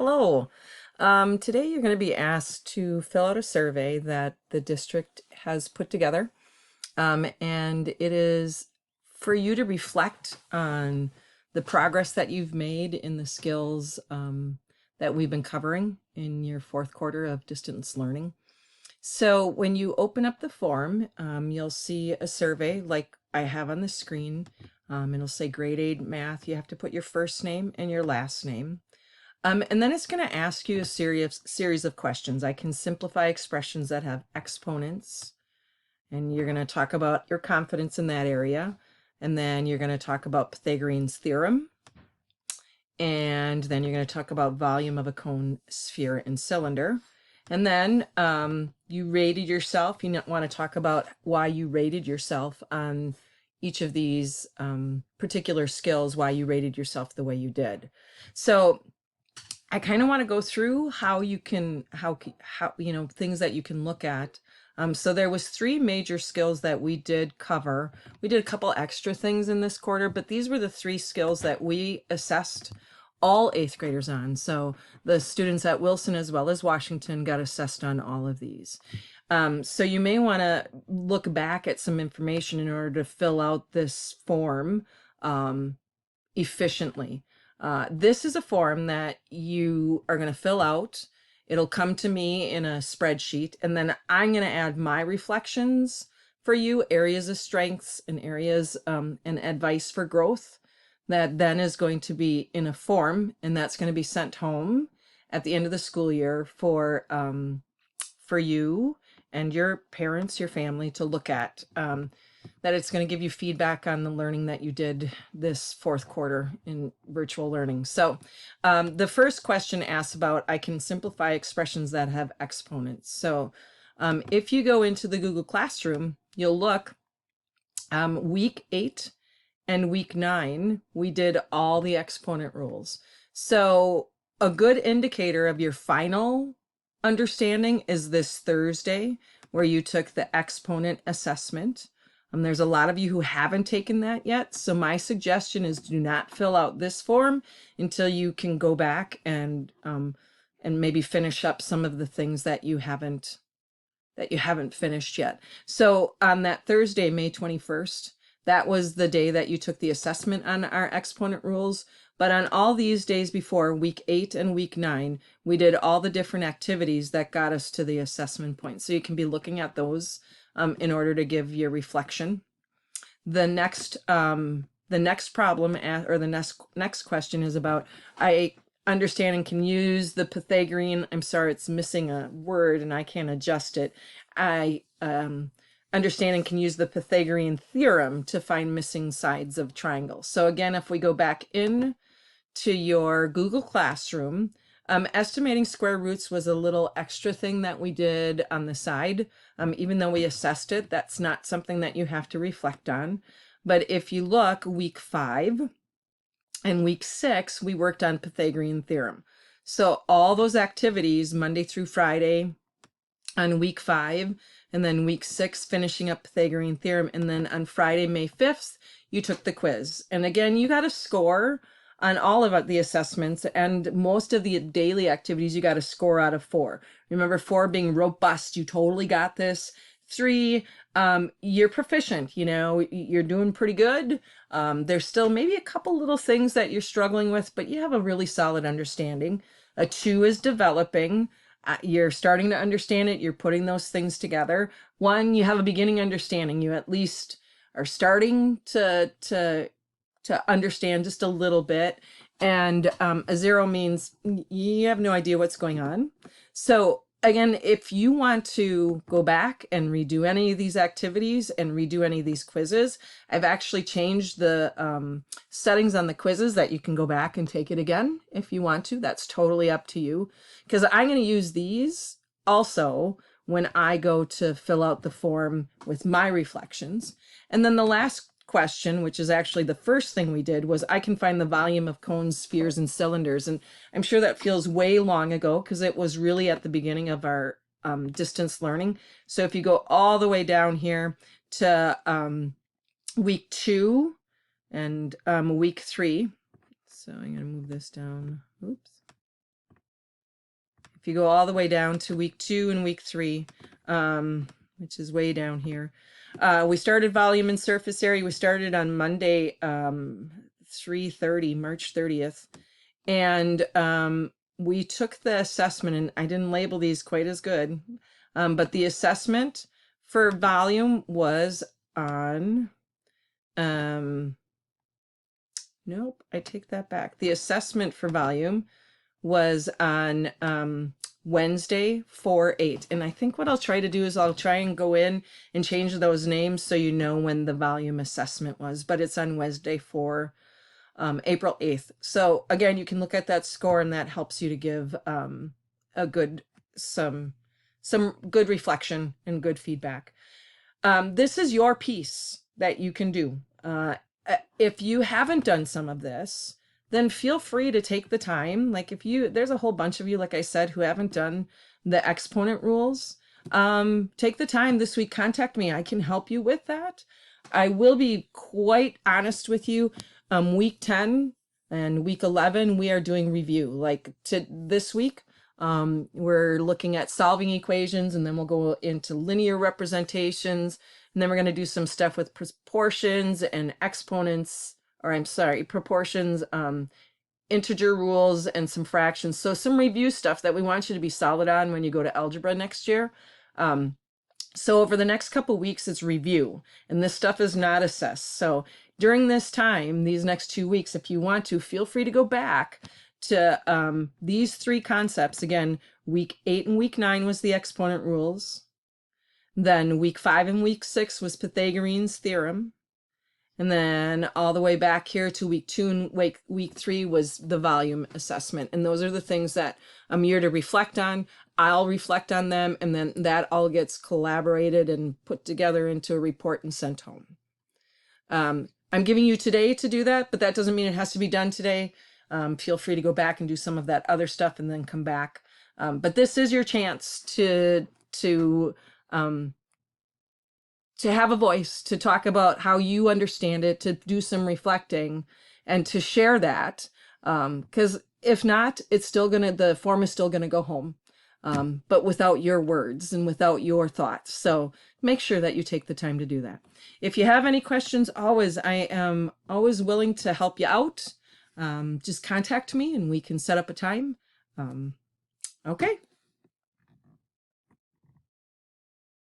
Hello. Today you're going to be asked to fill out a survey that the district has put together. And it is for you to reflect on the progress that you've made in the skills that we've been covering in your fourth quarter of distance learning. So when you open up the form, you'll see a survey like I have on the screen. It'll say grade 8 math. You have to put your first name and your last name. And then it's going to ask you a series of questions. I can simplify expressions that have exponents, and you're going to talk about your confidence in that area. And then you're going to talk about Pythagorean's theorem. And then you're going to talk about volume of a cone, sphere, and cylinder. And then you rated yourself. You want to talk about why you rated yourself on each of these particular skills, why you rated yourself the way you did. So I kind of want to go through how you can, things that you can look at. So there was 3 major skills that we did cover. We did a couple extra things in this quarter, but these were the 3 skills that we assessed all 8th graders on. So the students at Wilson as well as Washington got assessed on all of these. So you may want to look back at some information in order to fill out this form efficiently. This is a form that you are going to fill out. It'll come to me in a spreadsheet, and then I'm going to add my reflections for you, areas of strengths and areas and advice for growth. That then is going to be in a form, and that's going to be sent home at the end of the school year for you and your parents, your family to look at. That it's going to give you feedback on the learning that you did this fourth quarter in virtual learning. So the first question asks about, I can simplify expressions that have exponents. So if you go into the Google Classroom, you'll look week 8 and week 9, we did all the exponent rules. So a good indicator of your final understanding is this Thursday, where you took the exponent assessment. There's a lot of you who haven't taken that yet. So my suggestion is do not fill out this form until you can go back and maybe finish up some of the things that you haven't finished yet. So on that Thursday, May 21st, that was the day that you took the assessment on our exponent rules. But on all these days before, week 8 and week 9, we did all the different activities that got us to the assessment point. So you can be looking at those in order to give your reflection. The next problem or the next question is about, I understand and can use the Pythagorean, I'm sorry, it's missing a word and I can't adjust it. I understand and can use the Pythagorean theorem to find missing sides of triangles. So again, if we go back in to your Google Classroom, estimating square roots was a little extra thing that we did on the side. Even though we assessed it, that's not something that you have to reflect on. But if you look, week 5 and week 6, we worked on Pythagorean theorem. So all those activities, Monday through Friday on week 5, and then week 6, finishing up Pythagorean theorem. And then on Friday, May 5th, you took the quiz. And again, you got a score on all of the assessments, and most of the daily activities you got a score out of 4. Remember, 4 being robust, you totally got this. 3, you're proficient, you're doing pretty good. There's still maybe a couple little things that you're struggling with, but you have a really solid understanding. A 2 is developing. You're starting to understand it. You're putting those things together. 1, you have a beginning understanding. You at least are starting to understand just a little bit. And a 0 means you have no idea what's going on. So again, if you want to go back and redo any of these activities and redo any of these quizzes, I've actually changed the settings on the quizzes that you can go back and take it again if you want to. That's totally up to you, because I'm going to use these also when I go to fill out the form with my reflections. And then the last question, which is actually the first thing we did, was I can find the volume of cones, spheres, and cylinders. And I'm sure that feels way long ago because it was really at the beginning of our distance learning. So if you go all the way down here to week 2 and week 3, so I'm going to move this down. Oops. if you go all the way down to week 2 and week 3, which is way down here, we started volume and surface area. We started on Monday, 3:30, March 30th. And we took the assessment, and I didn't label these quite as good, but the assessment for volume was on, nope, I take that back. The assessment for volume was on Wednesday, 4/8. And I think what I'll try to do is I'll try and go in and change those names so you know when the volume assessment was, but it's on Wednesday, April 8th. So again, you can look at that score, and that helps you to give a good, some good reflection and good feedback. This is your piece that you can do. If you haven't done some of this, then feel free to take the time. Like there's a whole bunch of you, like I said, who haven't done the exponent rules. Take the time this week, contact me. I can help you with that. I will be quite honest with you. Week 10 and week 11, we are doing review. Like this week, we're looking at solving equations, and then we'll go into linear representations. And then we're going to do some stuff with proportions and exponents, or I'm sorry, proportions, integer rules, and some fractions. So some review stuff that we want you to be solid on when you go to algebra next year. So over the next couple weeks, it's review, and this stuff is not assessed. So during this time, these next 2 weeks, if you want to, feel free to go back to these 3 concepts. Again, week 8 and week 9 was the exponent rules. Then week 5 and week 6 was Pythagorean's theorem. And then all the way back here to week 2 and week 3 was the volume assessment. And those are the things that I'm here to reflect on. I'll reflect on them, and then that all gets collaborated and put together into a report and sent home. I'm giving you today to do that, but that doesn't mean it has to be done today. Feel free to go back and do some of that other stuff and then come back. But this is your chance to have a voice, to talk about how you understand it, to do some reflecting, and to share that. Because if not, it's still the form is still gonna go home, but without your words and without your thoughts. So make sure that you take the time to do that. If you have any questions, I am always willing to help you out. Just contact me and we can set up a time. Okay.